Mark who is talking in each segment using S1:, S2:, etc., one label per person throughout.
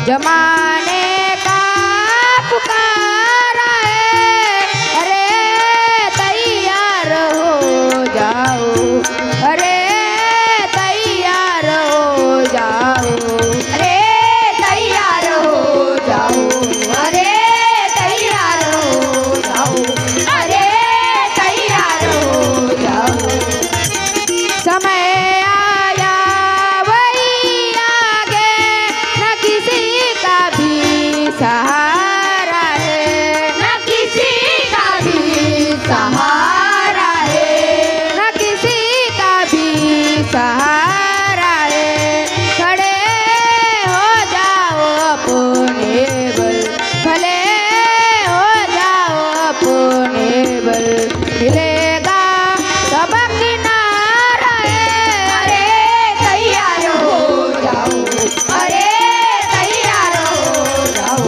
S1: जमाने का पुकारा है, अरे तैयार हो जाओ, अरे तैयार हो जाओ, अरे तैयार हो जाओ, अरे तैयार हो जाओ, अरे तैयार हो जाओ। समय आया वही आगे, न किसी का भी सहारा है, न किसी का भी सहारा है, न किसी का भी सहारा है। खड़े हो जाओ अपने बल, खड़े हो जाओ अपने बल, मिलेगा सबक किनारा है, अरे तैयार हो जाओ, अरे तैयार हो जाओ,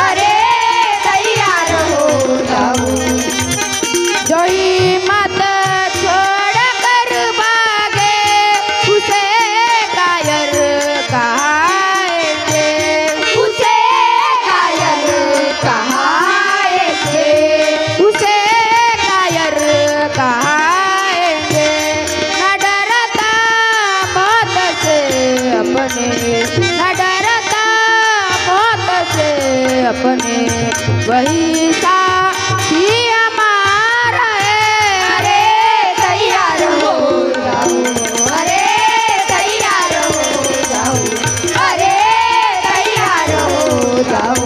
S1: अरे तैयार हो जाओ। जो हिम्मत छोड़ कर भागे, उसे कायर कहाएंगे, उसे कायर कहाएंगे, उसे कायर कहाएंगे। न डरता मौत से अपने, न डरता मौत से अपने, वही साथी हमारा है, अरे तैयार हो जाओ, अरे तैयार हो जाओ, अरे तैयार हो जाओ।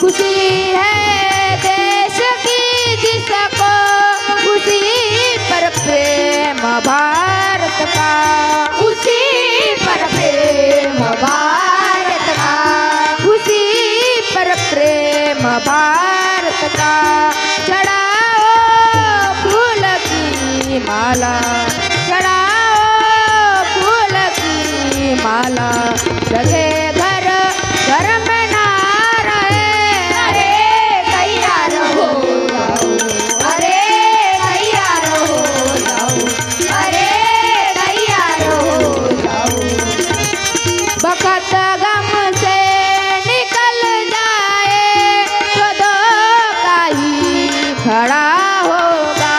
S1: खुशी है देश की जिसको, उसी पर प्रेम भारत का, उसी पर प्रेम भारत का, उसी पर प्रेम भारत का। चढ़ाओ फूल की माला, चढ़ाओ फूल की माला, लगे घर घर में नारा है, अरे तैयार हो जाओ, अरे तैयार हो जाओ, अरे तैयार हो जाओ। बखत गम से निकल जाए तो धोखा ही खड़ा होगा,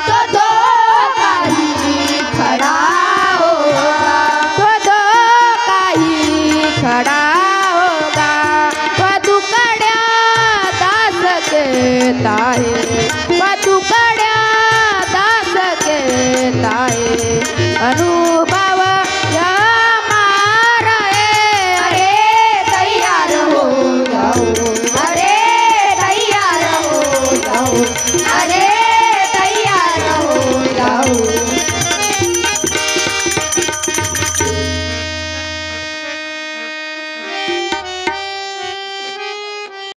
S1: तो धोखा ही खड़ा होगा, तो धोखा ही खड़ा